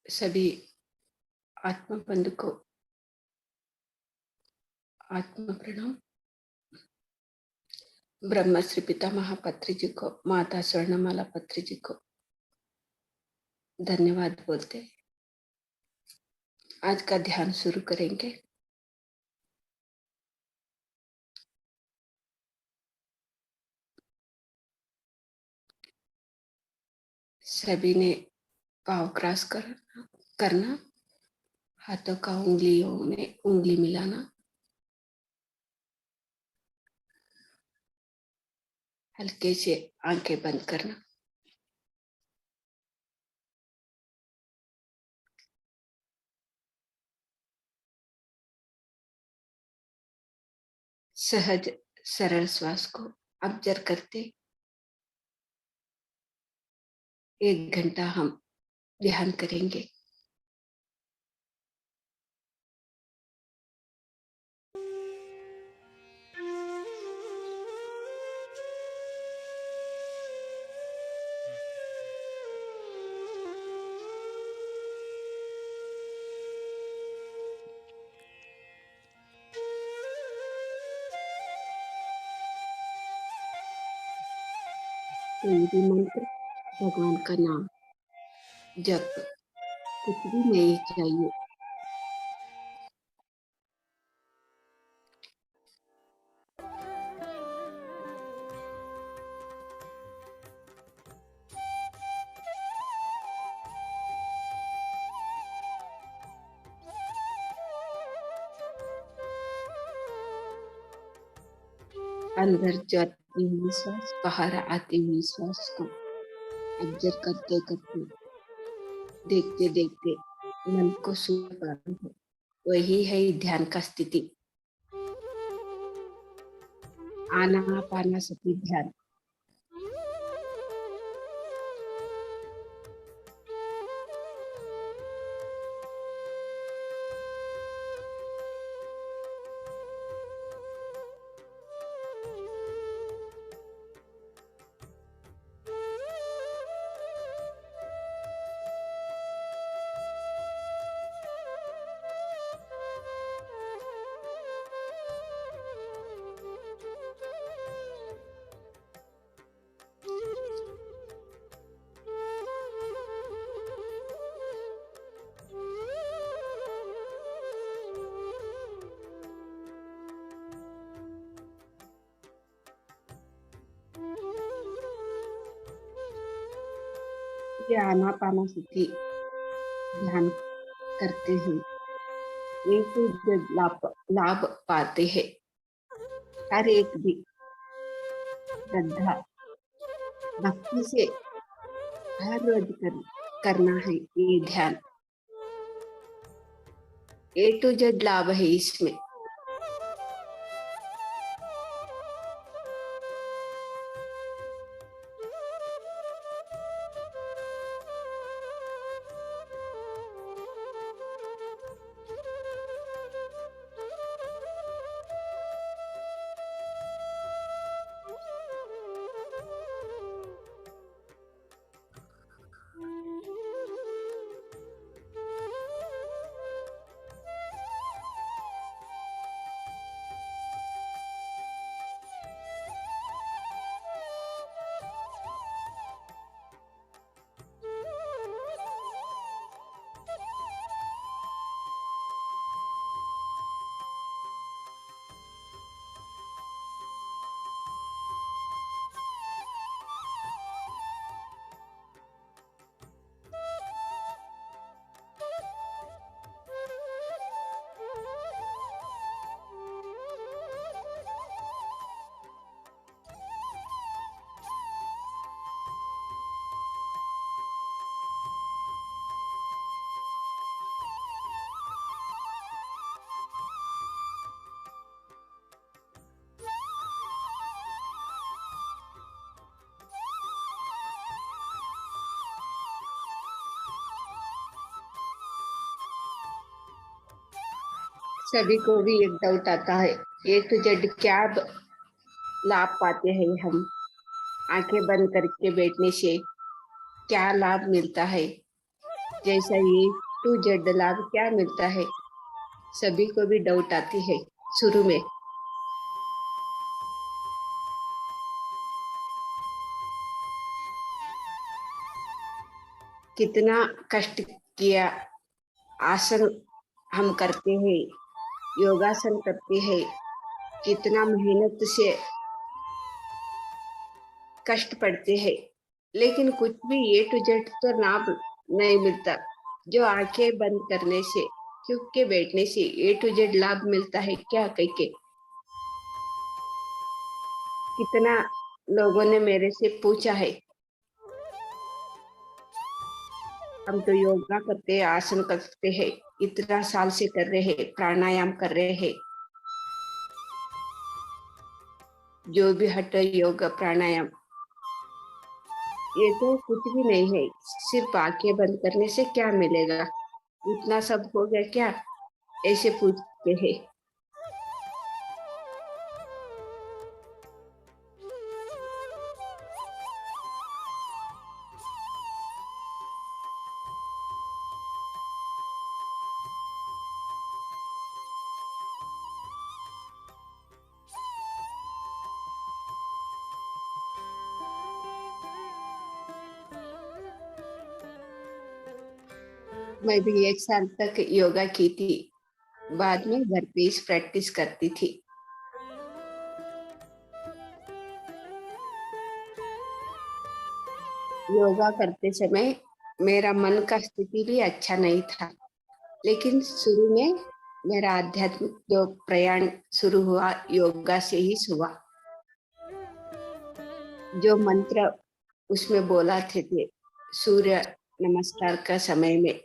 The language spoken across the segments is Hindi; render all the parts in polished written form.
सभी आत्मा बंधु को आत्मा प्रणाम। ब्रह्म श्री पितामह पत्री जी को, माता स्वर्णमाला पत्री जी को धन्यवाद बोलते आज का ध्यान शुरू करेंगे। सभी ने पाँव क्रॉस करना, हाथों का उंगलियों में उंगली मिलाना, हल्के से आंखें बंद करना। सहज सरल श्वास को ऑब्जर्व करते 1 घंटा हम ध्यान करेंगे। कोई भी मंत्र, भगवान का नाम जप, कुछ भी नहीं चाहिए। अंदर जाती हुई श्वास, बाहर आती हुई श्वास को ऑब्जर्व करते करते, देखते देखते मन को सुधारना है। वही है ध्यान का स्थिति, आनापानसति ध्यान। ये आनापानसति ध्यान करते हैं, एक लाभ पाते हैं। हर एक भी श्रद्धा भक्ति से हर रोज करना है ये ध्यान। A to Z लाभ है इसमें। सभी को भी एक डाउट आता है, A to Z क्या लाभ पाते हैं हम? आंखें बंद करके बैठने से क्या लाभ मिलता है? जैसा ये टू जेड लाभ क्या मिलता है, सभी को भी डाउट आती है शुरू में। कितना कष्ट किया, आसन हम करते हैं, योगासन करते हैं, कितना मेहनत से कष्ट पड़ते हैं, लेकिन कुछ भी ए टू जेड तो लाभ नहीं मिलता। जो आंखें बंद करने से, चुप के बैठने से ए टू जेड लाभ मिलता है क्या कह के। कितना लोगों ने मेरे से पूछा है। हम तो योगा करते हैं, आसन करते हैं, इतना साल से कर रहे हैं, प्राणायाम कर रहे हैं, जो भी हठ योग प्राणायाम, ये तो कुछ भी नहीं है। सिर्फ आंखें बंद करने से क्या मिलेगा, इतना सब हो गया क्या, ऐसे पूछते हैं। मैं भी 1 साल तक योगा की थी, बाद में घर पे ही प्रैक्टिस करती थी। योगा करते समय मेरा मन का स्थिति भी अच्छा नहीं था, लेकिन शुरू में मेरा आध्यात्मिक जो प्रयाण शुरू हुआ योगा से ही हुआ। जो मंत्र उसमें बोला थे सूर्य नमस्कार का समय में,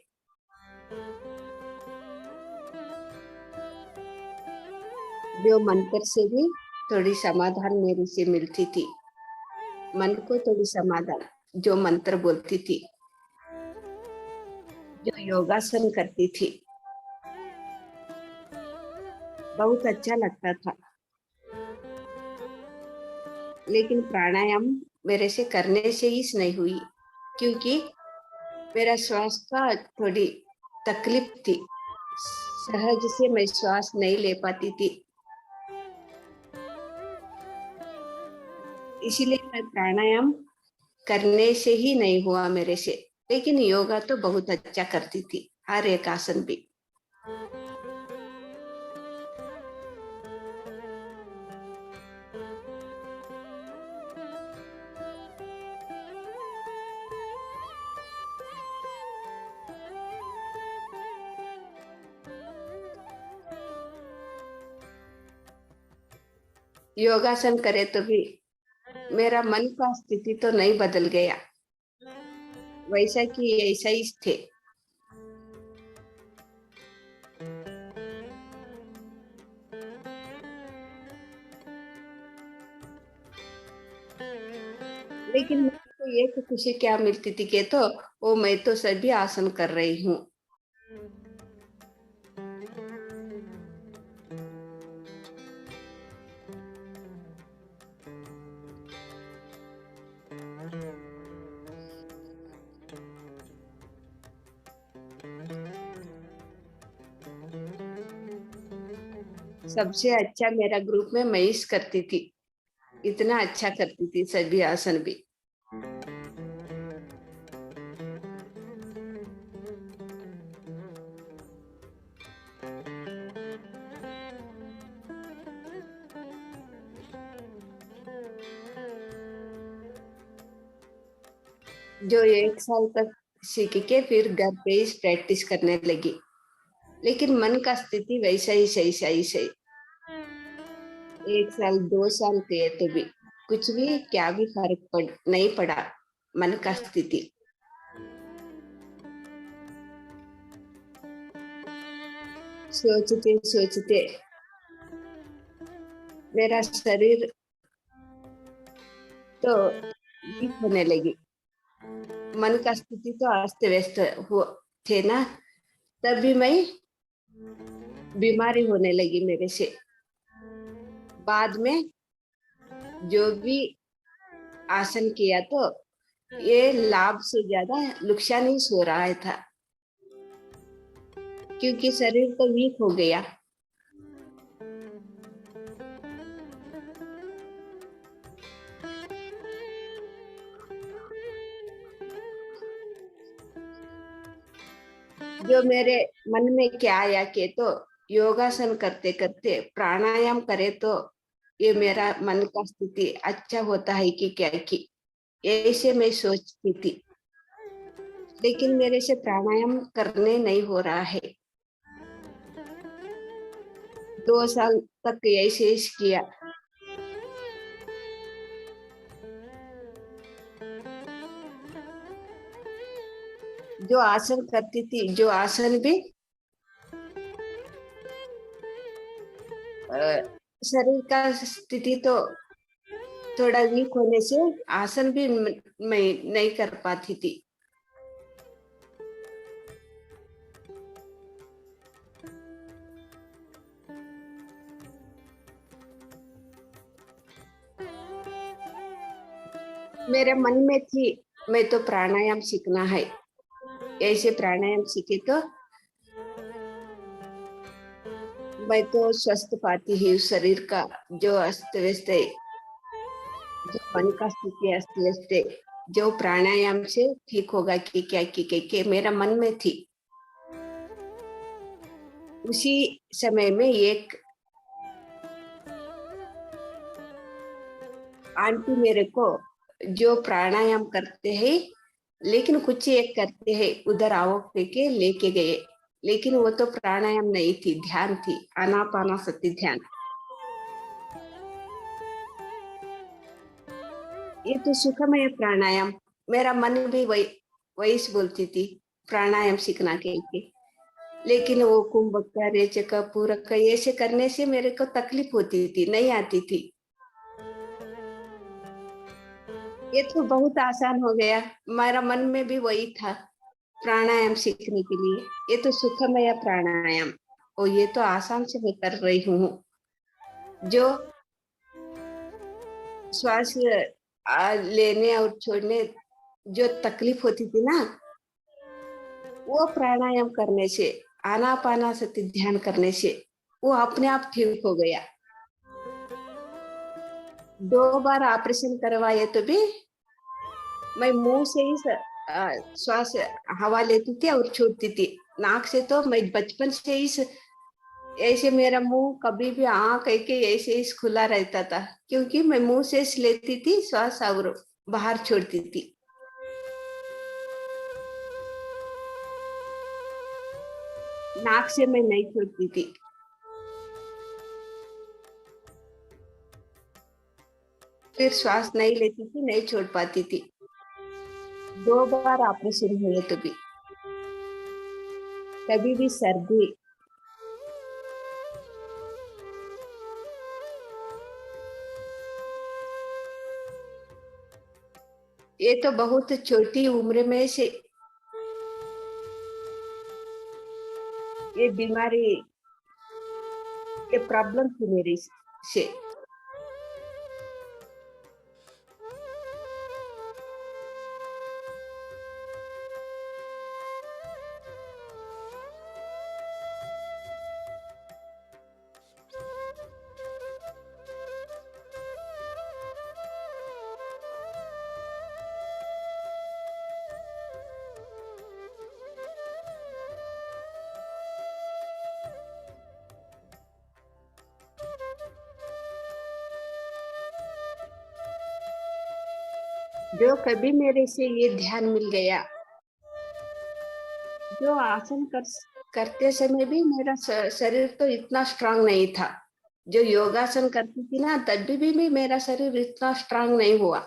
जो मंत्र से भी थोड़ी समाधान मेरे से मिलती थी, मन को थोड़ी समाधान, जो मंत्र बोलती थी, जो योगासन करती थी, बहुत अच्छा लगता था। लेकिन प्राणायाम मेरे से करने से ही नहीं हुई, क्योंकि मेरा श्वास का थोड़ी तकलीफ थी, सहज से मैं श्वास नहीं ले पाती थी, इसीलिए मैं प्राणायाम करने से ही नहीं हुआ मेरे से। लेकिन योगा तो बहुत अच्छा करती थी, हर एक आसन भी। योगासन करे तो भी मेरा मन का स्थिति तो नहीं बदल गया, वैसा कि ऐसा ही थे। लेकिन मेरे को एक खुशी क्या मिलती थी कि तो वो मैं तो सभी आसन कर रही हूँ। सबसे अच्छा मेरा ग्रुप में महेश करती थी, इतना अच्छा करती थी सभी आसन भी। जो 1 साल तक सीख के फिर घर पे ही प्रैक्टिस करने लगी, लेकिन मन का स्थिति वैसा ही सही। 1 साल 2 साल थे तो भी कुछ भी क्या भी फर्क नहीं पड़ा मन का स्थिति। सोचते सोचते मेरा शरीर तो वीक होने लगी, मन का स्थिति तो अस्त व्यस्त हो थे ना, तब भी मैं बीमारी होने लगी मेरे से। बाद में जो भी आसन किया तो ये लाभ से ज्यादा नुकसान ही हो रहा था। क्योंकि शरीर तो वीक हो गया। जो मेरे मन में क्या आया कि तो योगासन करते करते प्राणायाम करे तो ये मेरा मन का स्थिति अच्छा होता है कि क्या कि ऐसे मैं सोचती थी। लेकिन मेरे से प्राणायाम करने नहीं हो रहा है। 2 साल तक ऐसे ही किया। जो आसन करती थी, जो आसन भी शरीर का स्थिति तो थोड़ा वीक होने से आसन भी मैं नहीं कर पाती थी। मेरे मन में थी मैं तो प्राणायाम सीखना है। ऐसे प्राणायाम सीखे तो मैं तो स्वस्थ पाती हूँ। शरीर का जो अस्त व्यस्त है, जो मन का स्थिति अस्त व्यस्त है, जो प्राणायाम से ठीक होगा कि क्या कि मेरा मन में थी। उसी समय में एक आंटी मेरे को जो प्राणायाम करते हैं लेकिन कुछ एक करते हैं उधर आओ के लेके गए। लेकिन वो तो प्राणायाम नहीं थी, ध्यान थी, आनापानासति ध्यान। ये तो सुखमय प्राणायाम। मेरा मन भी वही वही बोलती थी प्राणायाम सीखना के लेकिन वो कुंभक का रेचक का पूरक का ऐसे करने से मेरे को तकलीफ होती थी, नहीं आती थी। ये तो बहुत आसान हो गया। मेरा मन में भी वही था प्राणायाम सीखने के लिए। ये तो सुखमय प्राणायाम और ये तो आसान से मैं कर रही हूँ। जो श्वास लेने और छोड़ने जो तकलीफ होती थी ना, वो प्राणायाम करने से, आनापानासति ध्यान करने से वो अपने आप ठीक हो गया। 2 बार ऑपरेशन करवाए तो भी मैं मुंह से ही श्वास हवा लेती थी और छोड़ती थी। नाक से तो मैं बचपन से ही ऐसे मेरा मुंह कभी भी कह के ऐसे ही खुला रहता था क्योंकि मैं मुंह से लेती थी श्वास और बाहर छोड़ती थी। नाक से मैं नहीं छोड़ती थी। फिर श्वास नहीं लेती थी, नहीं छोड़ पाती थी। 2 बार ऑपरेशन हुए तो भी कभी भी सर्दी ये तो बहुत छोटी उम्र में से ये बीमारी, ये प्रॉब्लम थी मेरी से। जो कभी मेरे से ये ध्यान मिल गया, जो आसन करते समय भी मेरा शरीर तो इतना स्ट्रांग नहीं था। जो योगासन करती थी ना तभी भी मेरा शरीर इतना स्ट्रांग नहीं हुआ।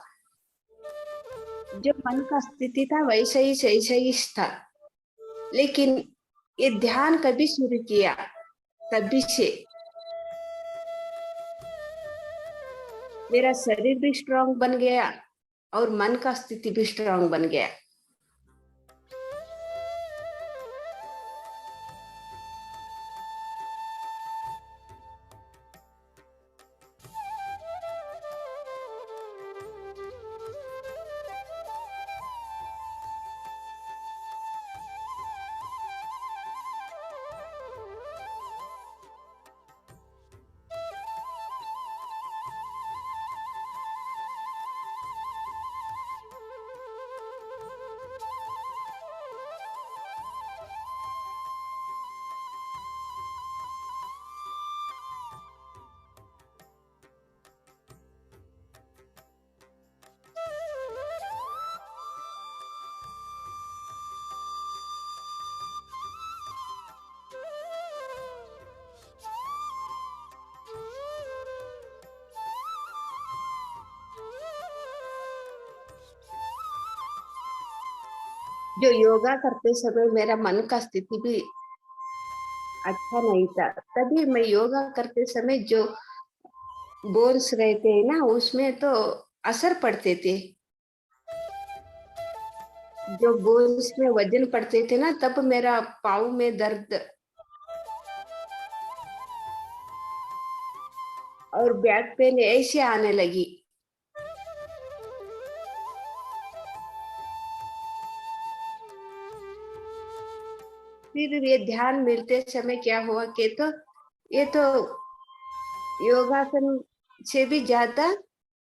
जो मन का स्थिति था वैसे ही सही था। लेकिन ये ध्यान कभी शुरू किया तभी से मेरा शरीर भी स्ट्रांग बन गया और मन का स्थिति भी स्ट्रांग बन गया। जो योगा करते समय मेरा मन का स्थिति भी अच्छा नहीं था, तभी मैं योगा करते समय जो बोन्स रहते हैं ना, उसमें तो असर पड़ते थे। जो बोन्स में वजन पड़ते थे ना, तब मेरा पाँव में दर्द और बैक पेन ऐसे आने लगी। फिर ये ध्यान मिलते समय क्या हुआ कि तो ये तो योगासन से भी ज़्यादा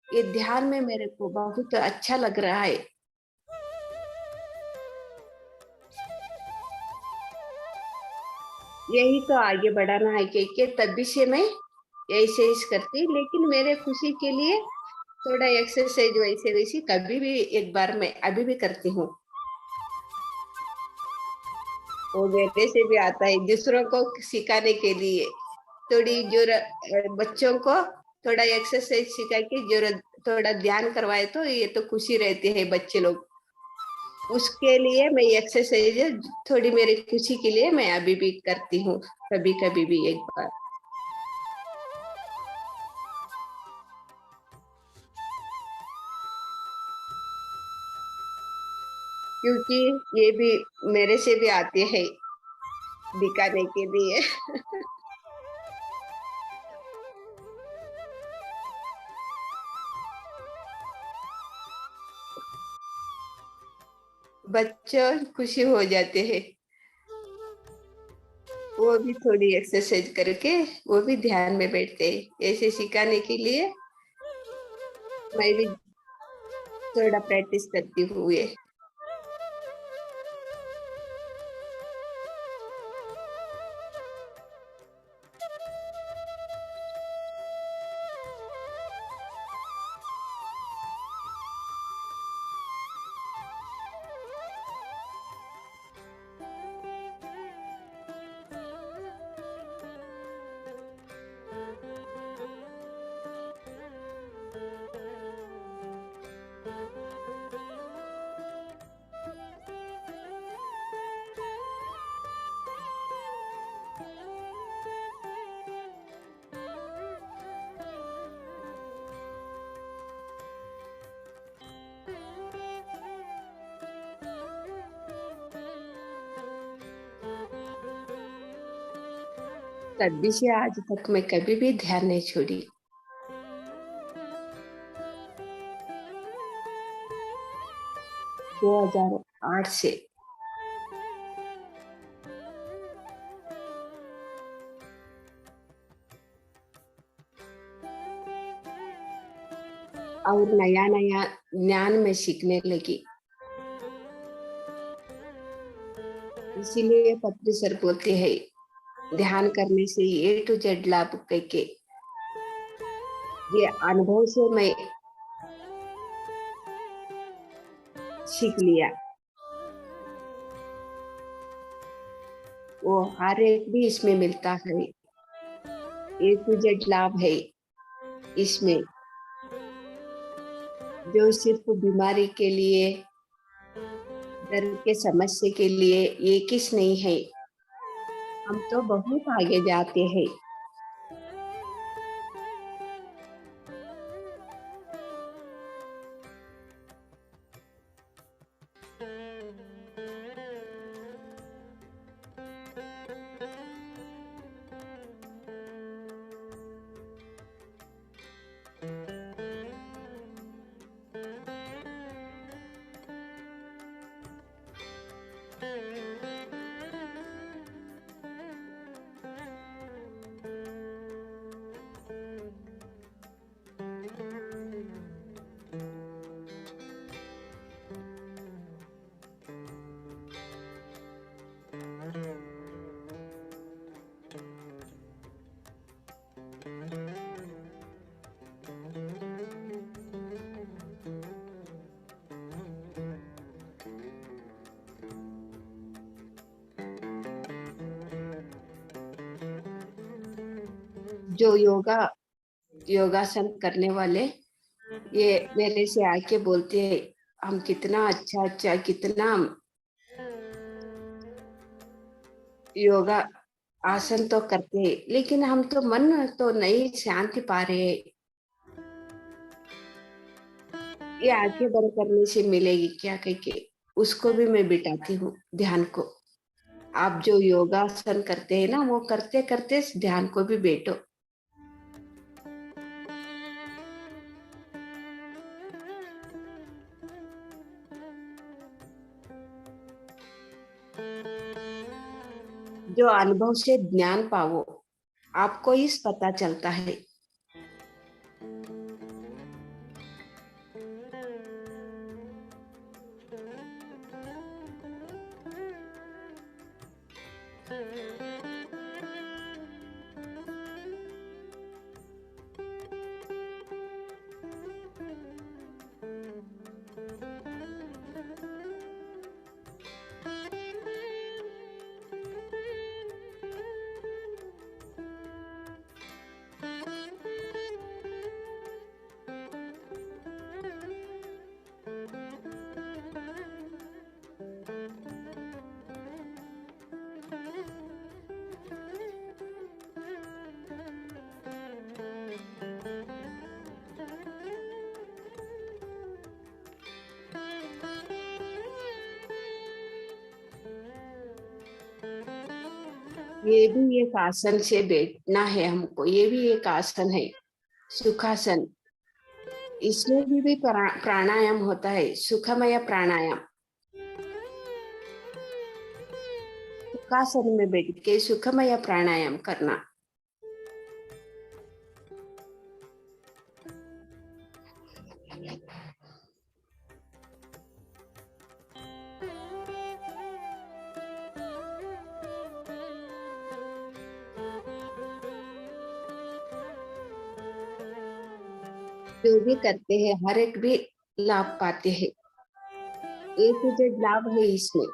ये ध्यान में मेरे को बहुत अच्छा लग रहा है। यही तो आगे बढ़ाना है कि तभी से मैं एक्सरसाइज करती, लेकिन मेरे खुशी के लिए थोड़ा एक्सरसाइज वैसे-वैसे कभी भी एक बार मैं अभी भी करती हूँ। वो मेरे से भी आता है दूसरों को सिखाने के लिए। थोड़ी जो बच्चों को थोड़ा एक्सरसाइज सिखा के जो थोड़ा ध्यान करवाए तो ये तो खुशी रहती है बच्चे लोग। उसके लिए मैं एक्सरसाइज थोड़ी मेरी खुशी के लिए मैं अभी भी करती हूँ, कभी-कभी भी एक बार। क्योंकि ये भी मेरे से भी आते हैं दिखाने के लिए। बच्चों खुशी हो जाते हैं। वो भी थोड़ी एक्सरसाइज करके वो भी ध्यान में बैठते हैं। ऐसे सिखाने के लिए मैं भी थोड़ा प्रैक्टिस करती हूँ ये। तभी से आज तक मैं कभी भी ध्यान नहीं छोड़ी। 2008 से। और नया-नया ज्ञान मैं सीखने लगी। इसीलिए पत्री सर बोलते हैं, ध्यान करने से ए टू जेड लाभ कह के। ये अनुभव से मैं सीख लिया। वो हर एक भी इसमें मिलता है। ए टू जेड लाभ है इसमें, जो सिर्फ बीमारी के लिए, डर के समस्या के लिए ये किस नहीं है। हम तो बहुत आगे जाते हैं। जो योगासन करने वाले ये मेरे से आके बोलते हैं, हम कितना अच्छा अच्छा कितना योगा आसन तो करते हैं, लेकिन हम तो मन तो नहीं शांति पा रहे हैं। ये आंखें बंद करने से मिलेगी क्या कह के उसको भी मैं बिठाती हूँ ध्यान को। आप जो योगासन करते हैं ना, वो करते करते इस ध्यान को भी बैठो। जो अनुभव से ज्ञान पावो, आपको इस पता चलता है। ये भी एक आसन से बैठना है हमको, ये भी एक आसन है, सुखासन। इसमें भी प्राणायाम होता है, सुखमय प्राणायाम। सुखासन में बैठ के सुखमय प्राणायाम करना। जो भी करते हैं हर एक भी लाभ पाते हैं। ए टू जेड लाभ है इसमें।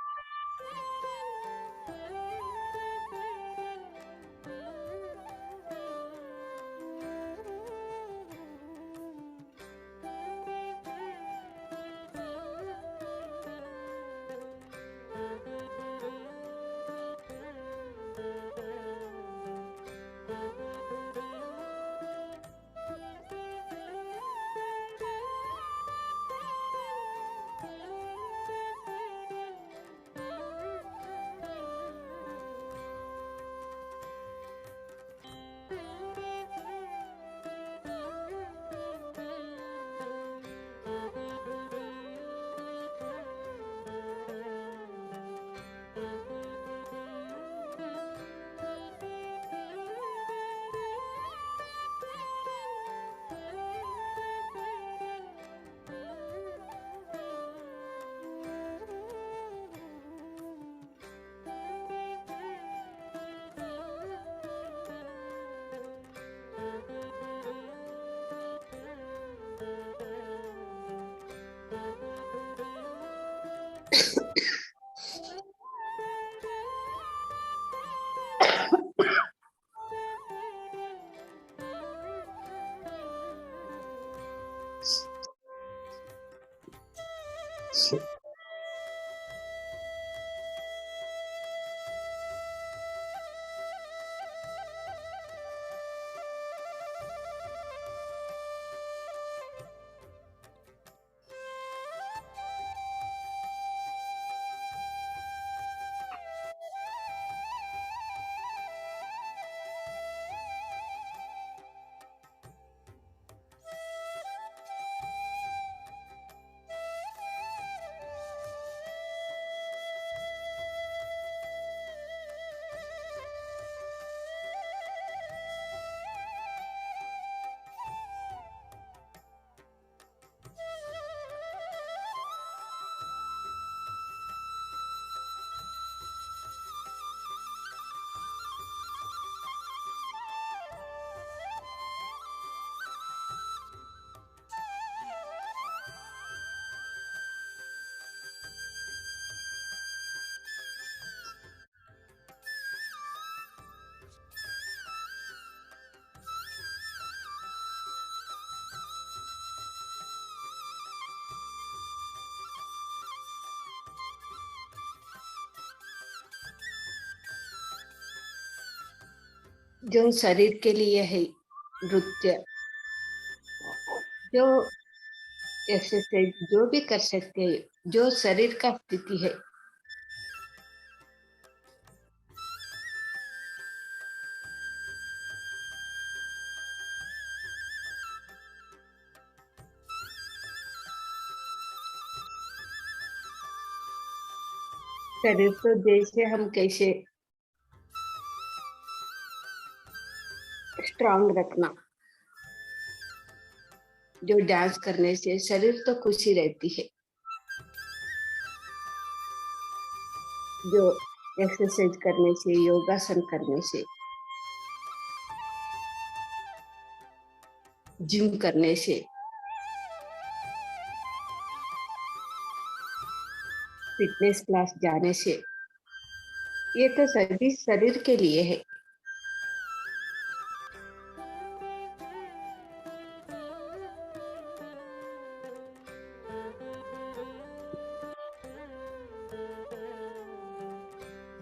जो शरीर के लिए है नृत्य, जो एक्सरसाइज जो भी कर सकते हैं, जो शरीर का स्थिति है, शरीर तो जैसे हम कैसे स्ट्रांग रखना, जो डांस करने से शरीर तो खुशी रहती है, जो एक्सरसाइज करने से, योगासन करने से, जिम करने से, फिटनेस क्लास जाने से, ये तो सभी शरीर के लिए है।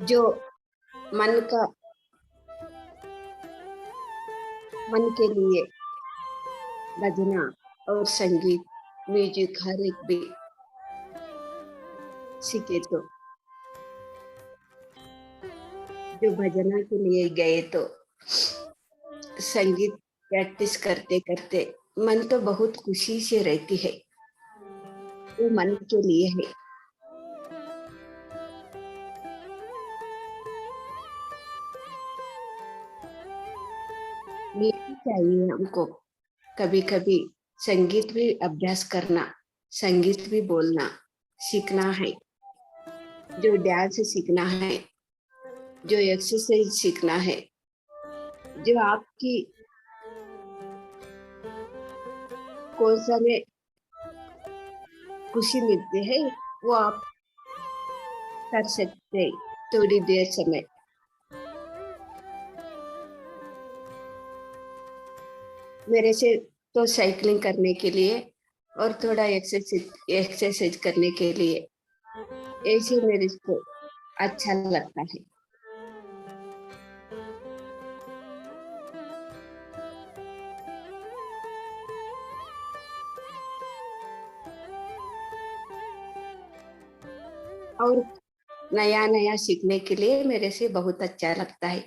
जो मन का मन के लिए भजना और संगीत, म्यूजिक हर एक भी सीखे तो, जो भजना के लिए गए तो संगीत प्रैक्टिस करते करते मन तो बहुत खुशी से रहती है, वो मन के लिए है। ये भी चाहिए हमको, कभी कभी संगीत भी अभ्यास करना, संगीत भी बोलना सीखना है, जो डांस सीखना है, जो एक्सरसाइज सीखना है, जो आपकी कौन सा में खुशी मिलती है, वो आप कर सकते हैं थोड़ी देर समय। मेरे से तो साइकिलिंग करने के लिए और थोड़ा एक्सरसाइज करने के लिए ऐसे मेरे को अच्छा लगता है। और नया नया सीखने के लिए मेरे से बहुत अच्छा लगता है।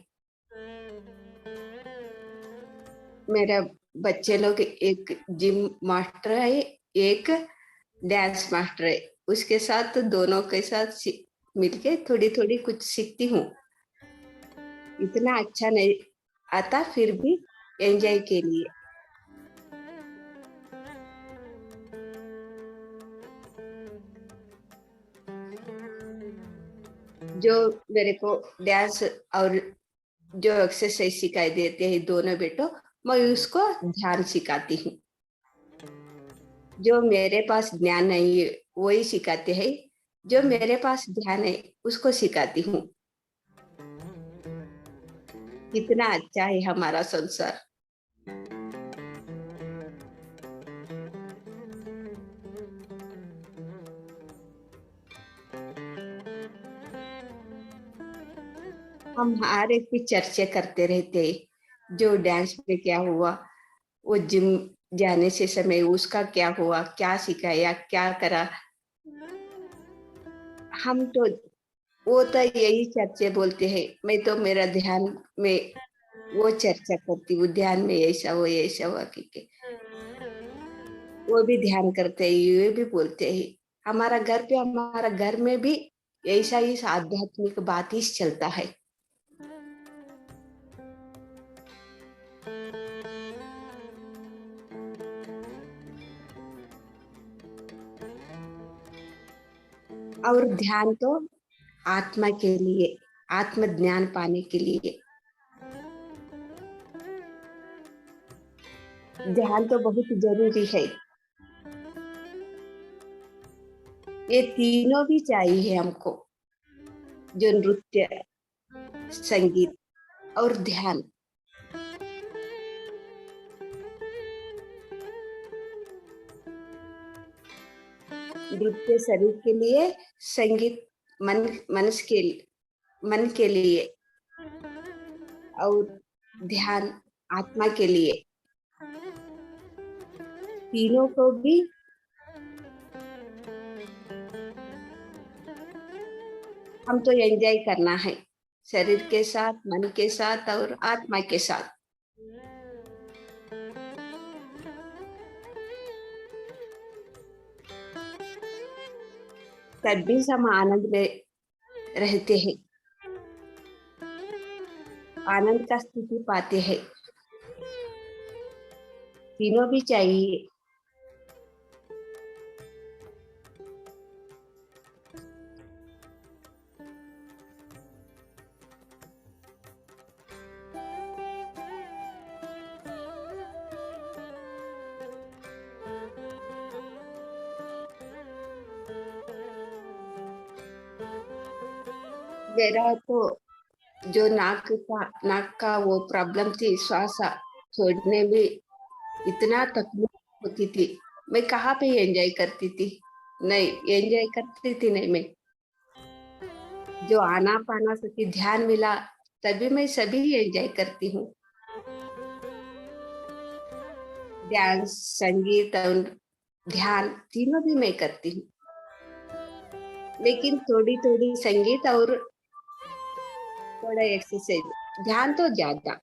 मेरा बच्चे लोग एक जिम मास्टर है, एक डांस मास्टर है, उसके साथ दोनों के साथ मिलके थोड़ी थोड़ी कुछ सीखती हूँ। इतना अच्छा नहीं आता, फिर भी एंजॉय के लिए। जो मेरे को डांस और जो एक्सरसाइज सिखाई देते हैं दोनों बेटों, मैं उसको ध्यान सिखाती हूँ। जो मेरे पास ज्ञान नहीं है वही सिखाते हैं, जो मेरे पास ध्यान है उसको सिखाती हूँ। कितना अच्छा है हमारा संसार। हम हर एक की चर्चा करते रहते हैं, जो डांस में क्या हुआ, वो जिम जाने से समय उसका क्या हुआ, क्या सिखाया, क्या करा। हम तो वो तो यही चर्चे बोलते हैं, मैं तो मेरा ध्यान में वो चर्चा करती हूँ, ध्यान में ऐसा हुआ कि वो भी ध्यान करते हैं, ये भी बोलते हैं। हमारा घर में भी ऐसा ही आध्यात्मिक बात ही चलता है। और ध्यान तो आत्मा के लिए, आत्म ज्ञान पाने के लिए ध्यान तो बहुत जरूरी है। ये तीनों भी चाहिए हमको, जो नृत्य, संगीत और ध्यान। नृत्य शरीर के लिए, संगीत मन मन के लिए, और ध्यान आत्मा के लिए, तीनों को भी हमको एंजॉय करना है, शरीर के साथ, मन के साथ और आत्मा के साथ। तभी हम आनंद में रहते हैं, आनंद का स्थिति पाते हैं। तीनों भी चाहिए। मेरा तो जो नाक का वो प्रॉब्लम थी, श्वास छोड़ने में इतना तकलीफ होती थी। मैं कहाँ पे एंजॉय करती थी? नहीं, एंजॉय करती थी नहीं मैं। जो आना पाना सकी ध्यान मिला, तभी मैं सभी एंजॉय करती हूँ। डांस, संगीत और ध्यान तीनों भी मैं करती हूँ, लेकिन थोड़ी थोड़ी संगीत और थोड़ा एक्सरसाइज, ध्यान तो ज्यादा।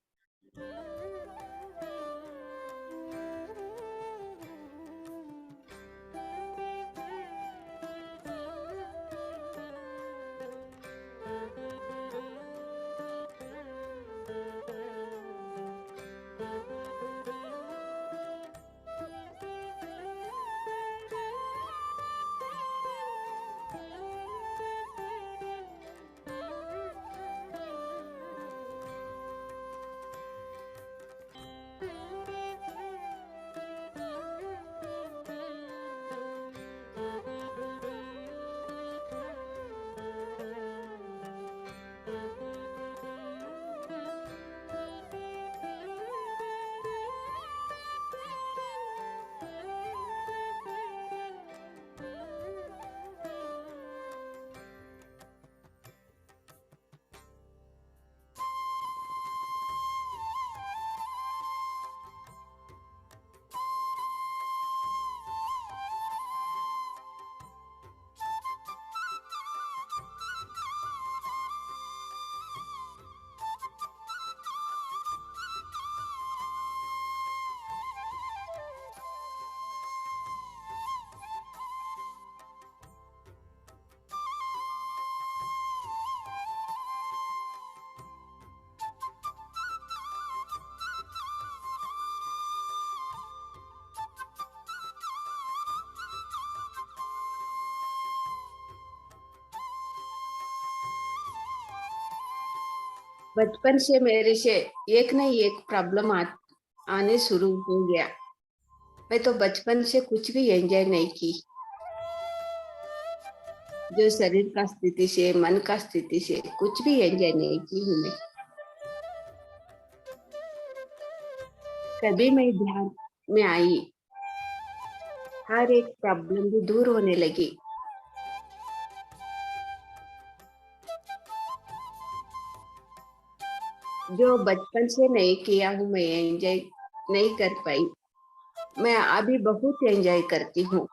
बचपन से मेरे से एक नहीं एक प्रॉब्लम आने शुरू हो गया। मैं तो बचपन से कुछ भी एंजॉय नहीं की, जो शरीर का स्थिति से, मन का स्थिति से कुछ भी एंजॉय नहीं की हूँ मैं। तभी मैं ध्यान में आई, हर एक प्रॉब्लम भी दूर होने लगी। जो बचपन से नहीं किया हूँ मैं, एंजॉय नहीं कर पाई, मैं अभी बहुत एंजॉय करती हूँ।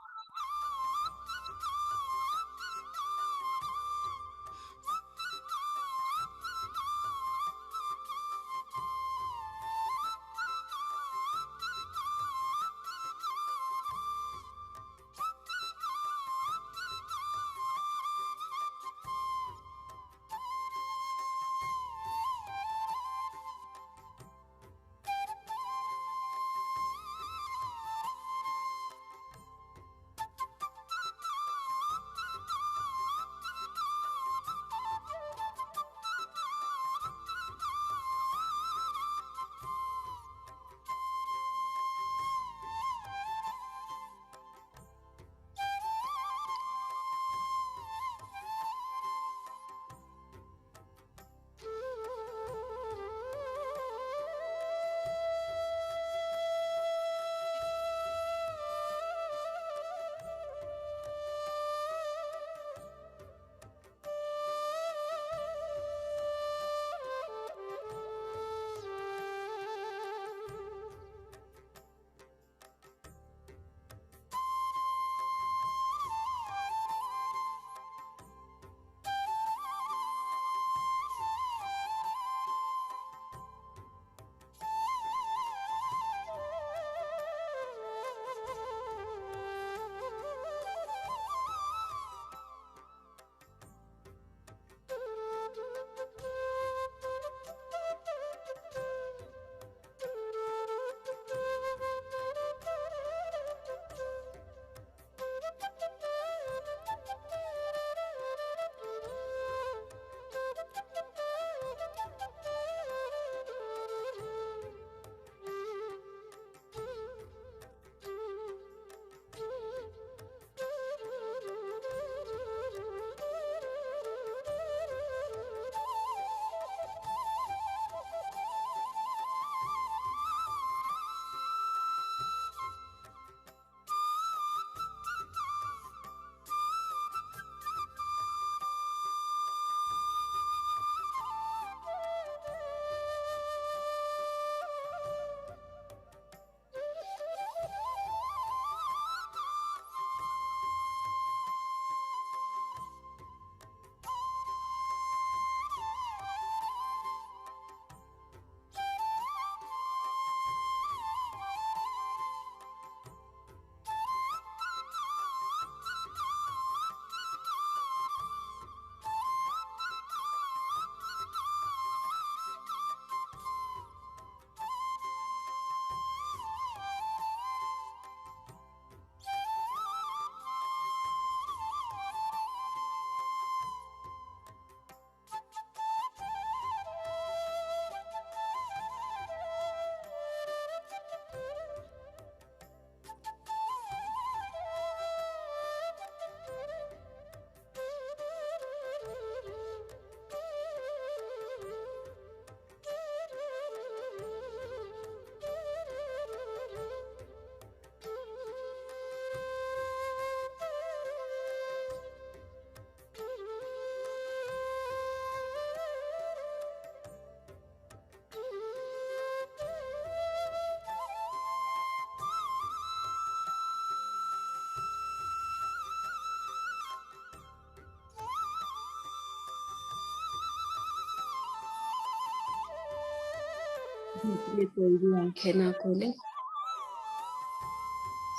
धूप में कोई भी आंखें ना खोले,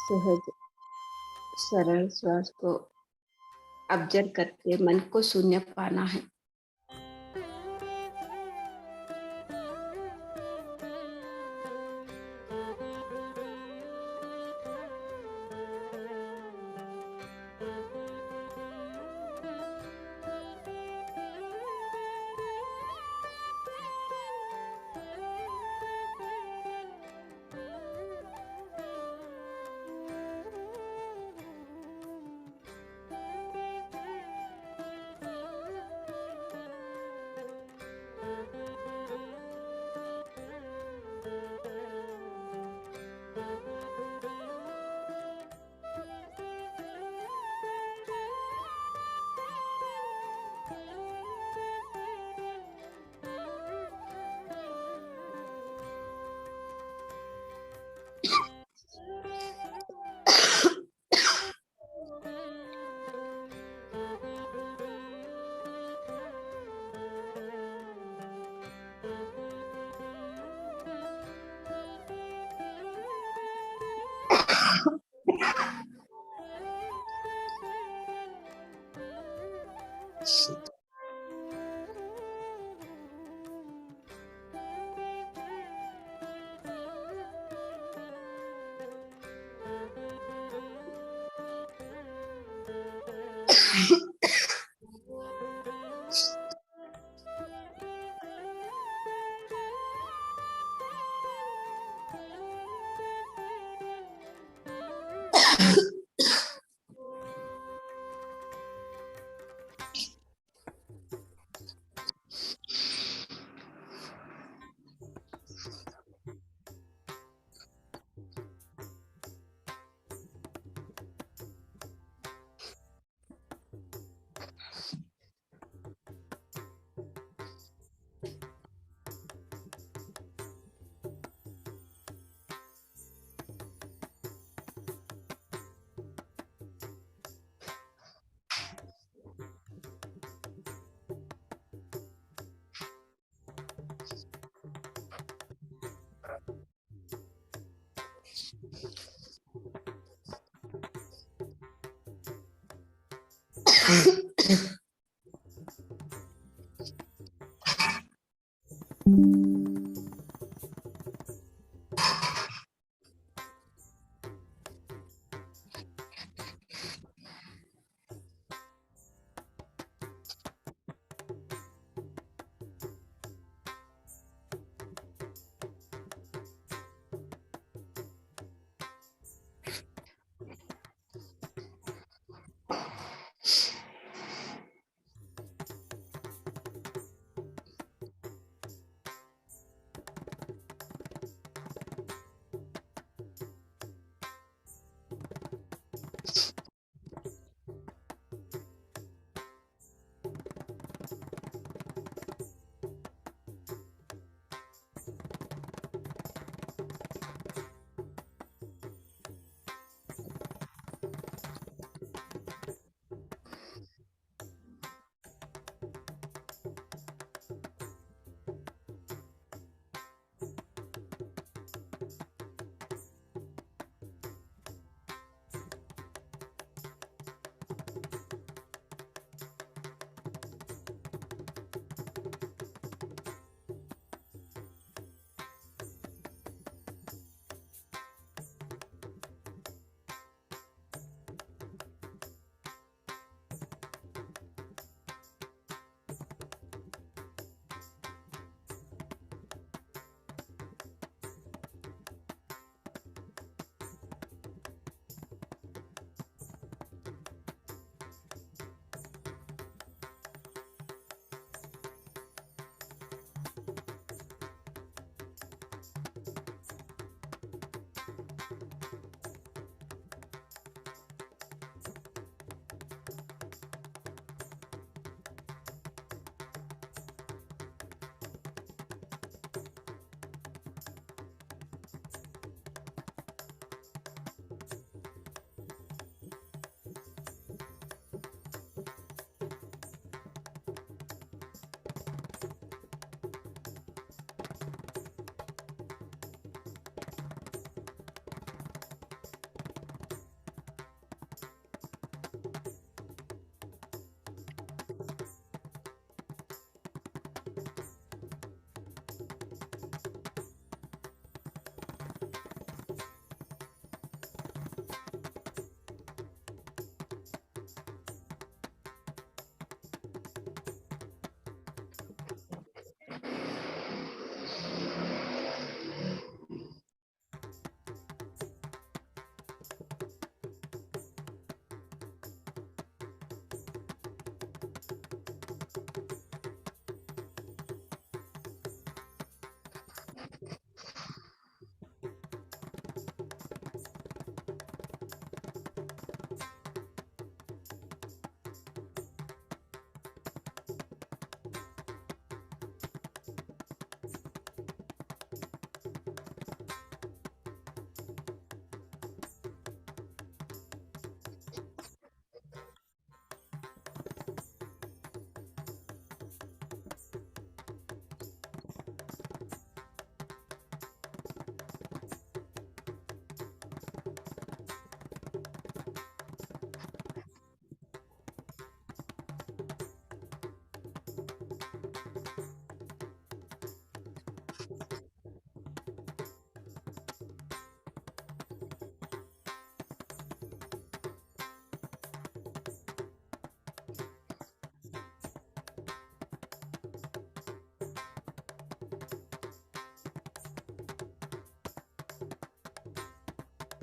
सहज सरल श्वास को ऑब्जर्व करके मन को शून्य पाना है।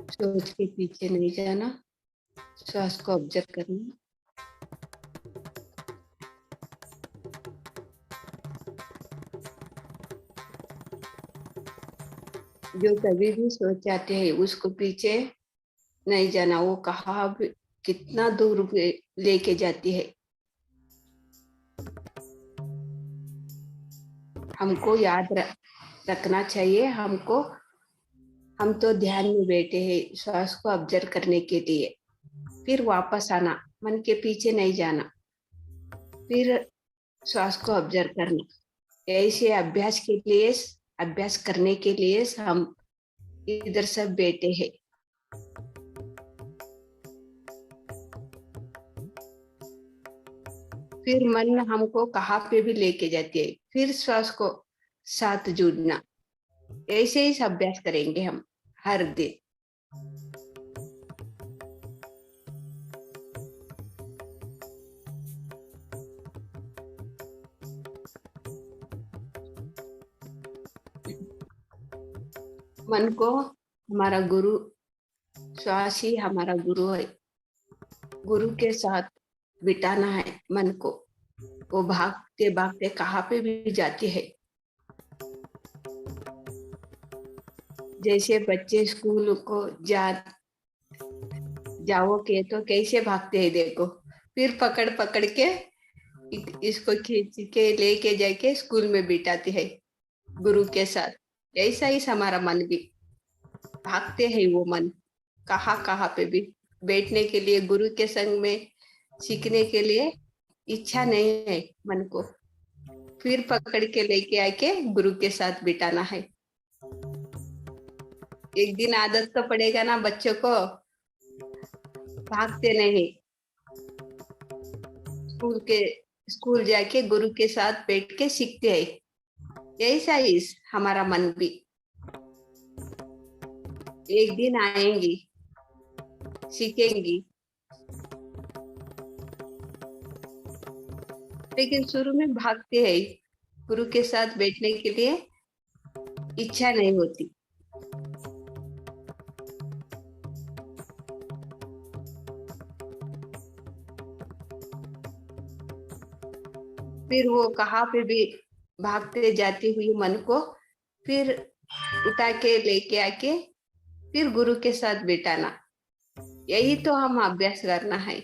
सोच के पीछे नहीं जाना, श्वास को ऑब्जर्व करना। जो कभी भी सोच आते हैं उसको पीछे नहीं जाना, वो कहाँ भी कितना दूर लेके जाती है। हमको याद रखना चाहिए हमको। हम तो ध्यान में बैठे हैं श्वास को ऑब्जर्व करने के लिए, फिर वापस आना, मन के पीछे नहीं जाना, फिर श्वास को ऑब्जर्व करना। ऐसे अभ्यास करने के लिए हम इधर सब बैठे हैं। फिर मन हमको कहाँ पे भी लेके जाती है, फिर श्वास को साथ जुड़ना। ऐसे ही अभ्यास करेंगे हम हर दिन। मन को हमारा गुरु, श्वास ही हमारा गुरु है। गुरु के साथ बिताना है मन को। वो भागते भागते कहाँ पे भी जाती है। जैसे बच्चे स्कूल को जाओगे तो कैसे भागते हैं देखो, फिर पकड़ पकड़ के इसको खींच के लेके जाके स्कूल में बिठाते हैं गुरु के साथ। ऐसा ही हमारा मन भी भागते हैं। वो मन कहाँ कहाँ पे भी बैठने के लिए, गुरु के संग में सीखने के लिए इच्छा नहीं है मन को, फिर पकड़ के लेके आके गुरु के साथ बिठाना है। एक दिन आदत तो पड़ेगा ना बच्चों को, भागते नहीं। स्कूल जाके गुरु के साथ बैठ के सीखते हैं। ऐसा ही हमारा मन भी एक दिन आएंगी, सीखेंगी। लेकिन शुरू में भागते हैं, गुरु के साथ बैठने के लिए इच्छा नहीं होती। फिर वो कहाँ पे भी भागते जाती हुई मन को फिर उठा के लेके आके फिर गुरु के साथ बिठाना। यही तो हम अभ्यास करना है।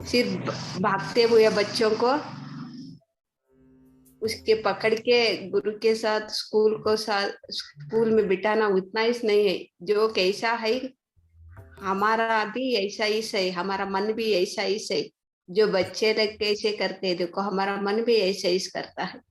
सिर्फ भागते हुए बच्चों को उसके पकड़ के गुरु के साथ स्कूल में बिठाना उतना ही नहीं है। जो कैसा है हमारा भी ऐसा ही सही, हमारा मन भी ऐसा ही सही। जो बच्चे लोग कैसे करते हैं देखो, हमारा मन भी ऐसा ही करता है।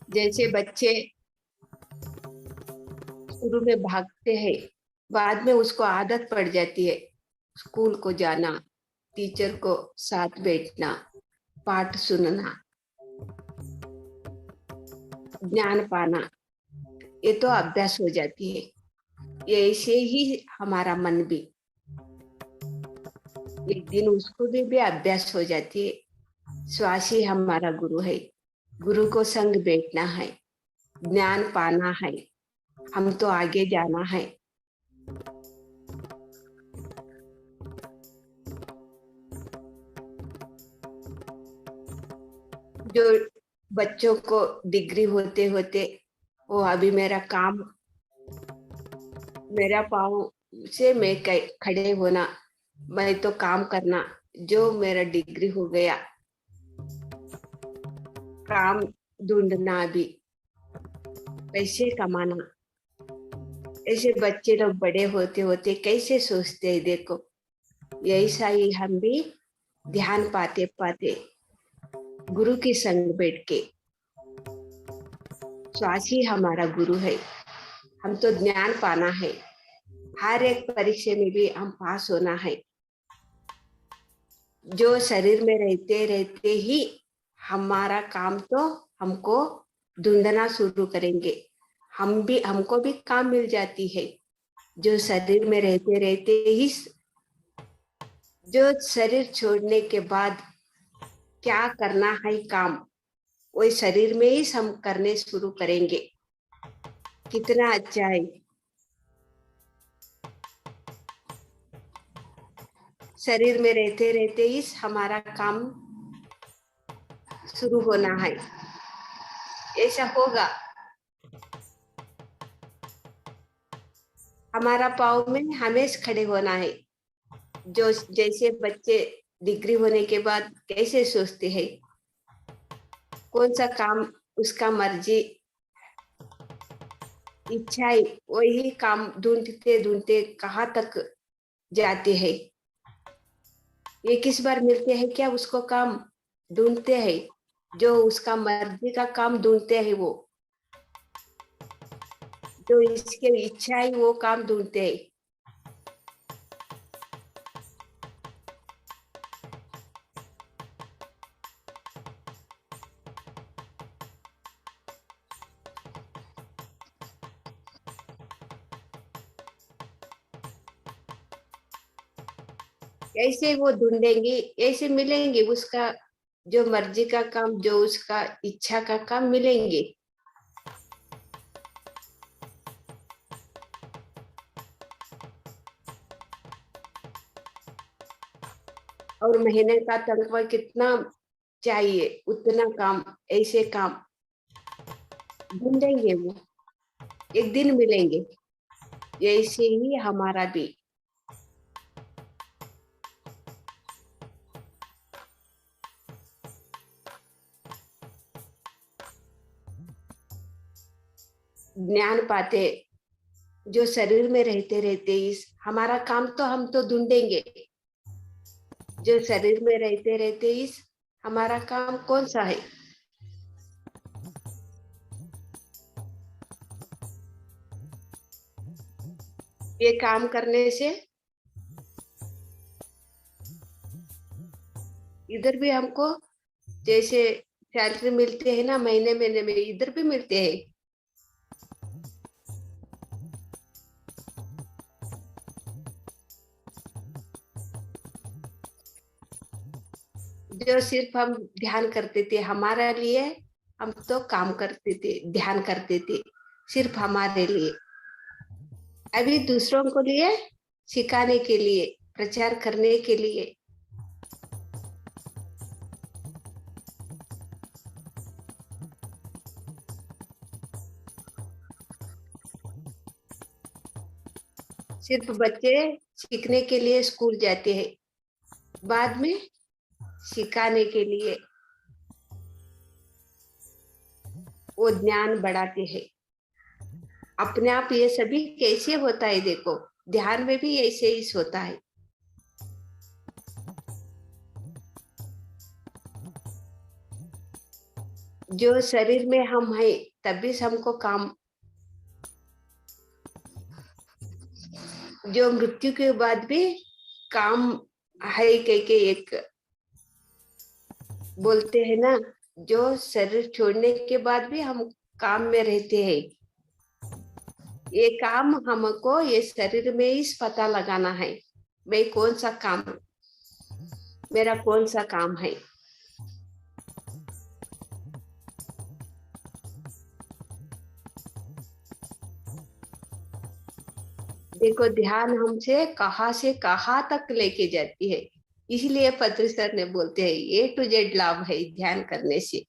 जैसे बच्चे शुरू में भागते हैं, बाद में उसको आदत पड़ जाती है स्कूल को जाना, टीचर को साथ बैठना, पाठ सुनना, ज्ञान पाना। ये तो अभ्यास हो जाती है। ये ऐसे ही हमारा मन भी एक दिन उसको भी अभ्यास हो जाती है। श्वास ही हमारा गुरु है। गुरु को संग बैठना है, ज्ञान पाना है, हम तो आगे जाना है। जो बच्चों को डिग्री होते होते वो अभी मेरा पाँव से मैं खड़े होना, मैं तो काम करना, जो मेरा डिग्री हो गया काम ढूंढना भी, पैसे कमाना। ऐसे बच्चे लोग बड़े होते होते कैसे सोचते हैं, देखो ऐसा ही हम भी ध्यान पाते पाते गुरु के संग बैठ के, श्वास ही हमारा गुरु है। हम तो ज्ञान पाना है, हर एक परीक्षा में भी हम पास होना है। जो शरीर में रहते रहते ही हमारा काम तो हमको ढूंढना शुरू करेंगे, हमको भी काम मिल जाती है। जो शरीर में रहते रहते ही, जो शरीर छोड़ने के बाद क्या करना है काम, वही शरीर में ही हम करने शुरू करेंगे। कितना अच्छा है। शरीर में रहते रहते ही हमारा काम शुरू होना है, ऐसा होगा। हमारा पाँव में हमेशा खड़े होना है। जो जैसे बच्चे डिग्री होने के बाद कैसे सोचते हैं, कौन सा काम उसका मर्जी इच्छा है, वही काम ढूंढते ढूंढते कहाँ तक जाते हैं। ये किस बार मिलते हैं क्या उसको काम ढूंढते हैं, जो उसका मर्जी का काम ढूंढते हैं, वो जो इसके इच्छा है वो काम ढूंढते हैं। ऐसे वो ढूंढेंगे, ऐसे मिलेंगे उसका जो मर्जी का काम, जो उसका इच्छा का काम मिलेंगे। और महीने का तनख्वाह कितना चाहिए, उतना काम, ऐसे काम ढूंढेंगे वो, एक दिन मिलेंगे। ऐसे ही हमारा भी ज्ञान पाते, जो शरीर में रहते रहते इस हमारा काम तो हम तो ढूंढेंगे। जो शरीर में रहते रहते इस हमारा काम कौन सा है। ये काम करने से इधर भी हमको जैसे सैलरी मिलते हैं ना, महीने महीने में इधर भी मिलते हैं। जो सिर्फ हम ध्यान करते थे हमारे लिए, हम तो काम करते थे, ध्यान करते थे सिर्फ हमारे लिए। अभी दूसरों को लिए सिखाने के लिए, प्रचार करने के लिए। सिर्फ बच्चे सीखने के लिए स्कूल जाते हैं, बाद में सिखाने के लिए वो ज्ञान बढ़ाते हैं। अपने आप ये सभी कैसे होता है, देखो ध्यान में भी ऐसे ही होता है। जो शरीर में हम है तभी हमको काम, जो मृत्यु के बाद भी काम है कह के एक बोलते हैं ना, जो शरीर छोड़ने के बाद भी हम काम में रहते हैं। ये काम हमको ये शरीर में ही पता लगाना है, मैं कौन सा काम, मेरा कौन सा काम है। देखो ध्यान हमसे कहाँ से कहाँ तक लेके जाती है। इसलिए पत्री सर ने बोलते हैं A to Z लाभ है ध्यान करने से।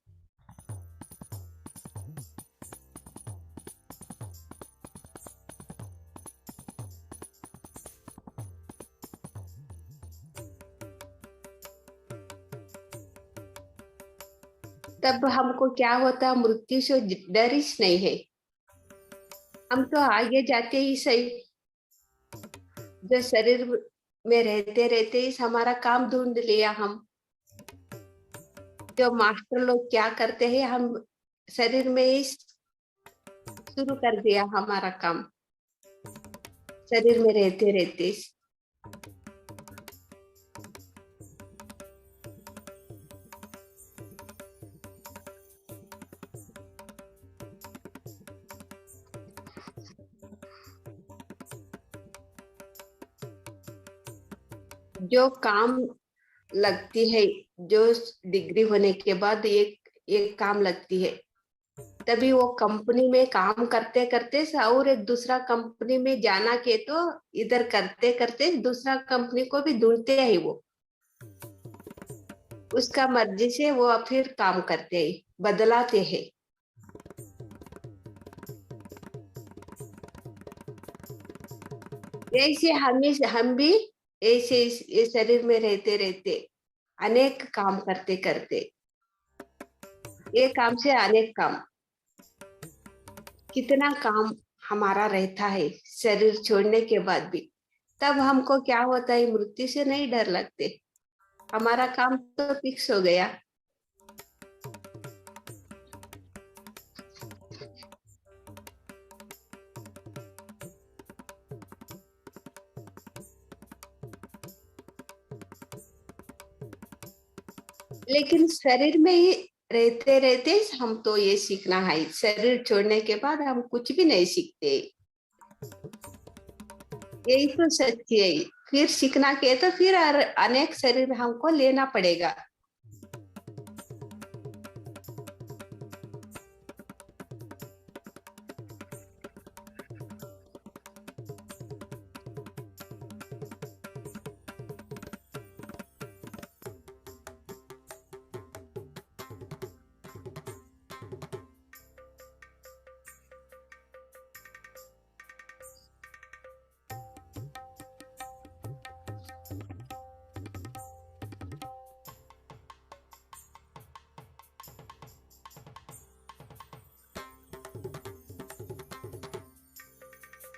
तब हमको क्या होता, मृत्यु से डर ही नहीं है। हम तो आगे जाते ही सही, जो शरीर में रहते रहते ही हमारा काम ढूंढ लिया हम। जो मास्टर लोग क्या करते हैं, हम शरीर में ही शुरू कर दिया हमारा काम, शरीर में रहते रहते। जो काम लगती है, जो डिग्री होने के बाद एक एक काम लगती है, तभी वो कंपनी में काम करते करते और एक दूसरा कंपनी में जाना के तो इधर करते करते दूसरा कंपनी को भी ढूंढते हैं वो, उसका मर्जी से वो फिर काम करते हैं, बदलाते हैं। ऐसे हम भी ऐसे इस शरीर में रहते रहते अनेक काम करते करते, एक काम से अनेक काम, कितना काम हमारा रहता है शरीर छोड़ने के बाद भी। तब हमको क्या होता है, मृत्यु से नहीं डर लगते, हमारा काम तो फिक्स हो गया। लेकिन शरीर में ही रहते रहते हम तो ये सीखना है, शरीर छोड़ने के बाद हम कुछ भी नहीं सीखते, यही तो सच्ची है। फिर सीखना के तो फिर अनेक शरीर हमको लेना पड़ेगा।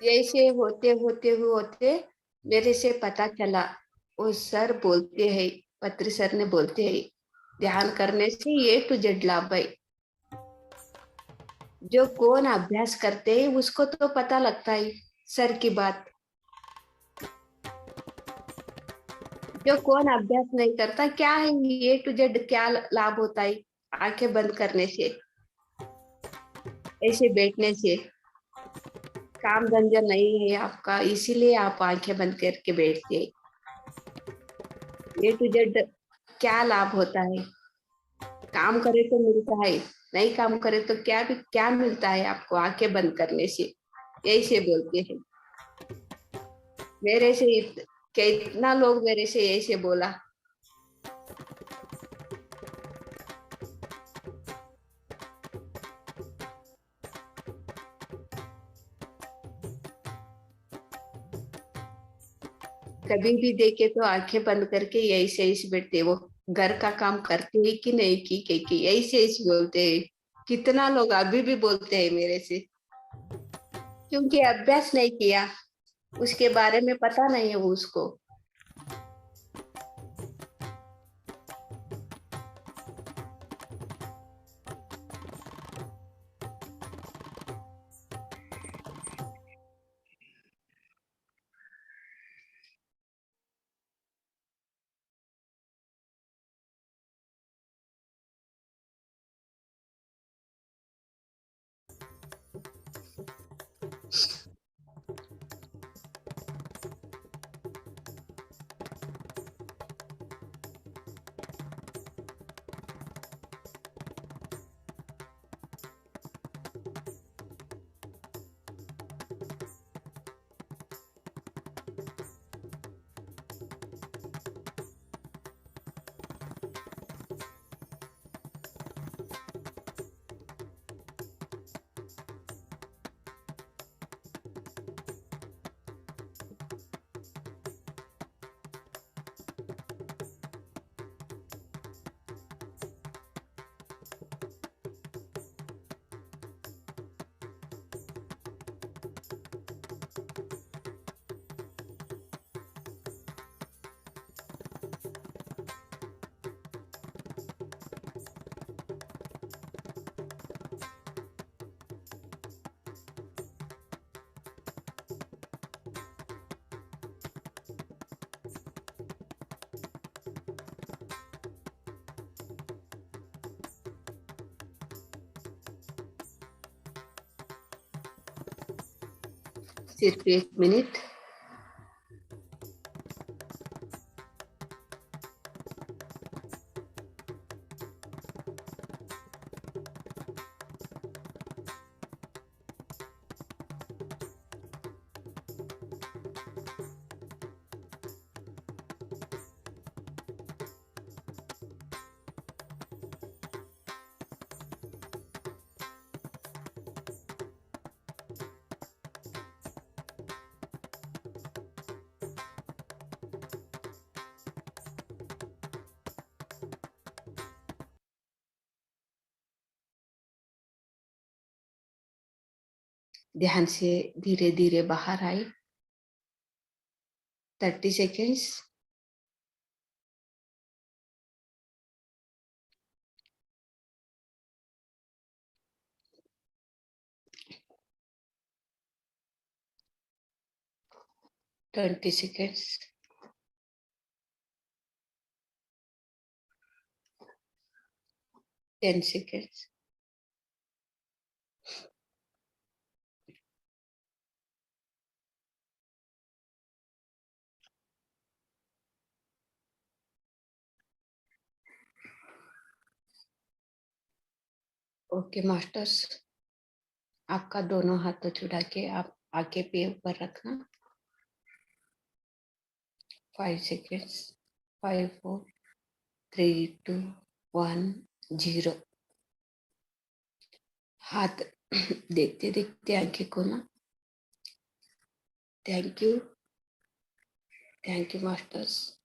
ऐसे होते होते होते मेरे से पता चला, वो सर बोलते हैं, पत्री सर ने बोलते हैं, ध्यान करने से A to Z लाभ है। जो कौन अभ्यास करते हैं उसको तो पता लगता है सर की बात, जो कौन अभ्यास नहीं करता, क्या है A to Z, क्या लाभ होता है आंखें बंद करने से, ऐसे बैठने से। काम धंधा नहीं है आपका, इसीलिए आप आंखें बंद करके बैठते हैं। A to Z क्या लाभ होता है, काम करे तो मिलता है, नहीं काम करे तो क्या मिलता है आपको आंखें बंद करने से, यही से बोलते हैं। मेरे से कितना लोग मेरे से ऐसे बोला। कभी भी देखे तो आंखें बंद करके यही से ऐसे बैठते, वो घर का काम करते हैं कि नहीं की यही से ऐसे बोलते हैं। कितना लोग अभी भी बोलते हैं मेरे से, क्योंकि अभ्यास नहीं किया, उसके बारे में पता नहीं है वो उसको। सिर्फ 1 मिनट। ध्यान से धीरे धीरे बाहर आए। 30 सेकेंड्स।20 seconds. 10 seconds. ओके मास्टर्स, आपका दोनों हाथों छुड़ा के आप आगे पे ऊपर रखना। 5 seconds. 5, 4, 3, 2, 1, 0। हाथ देखते देखते आंखें खोलना। Thank you masters.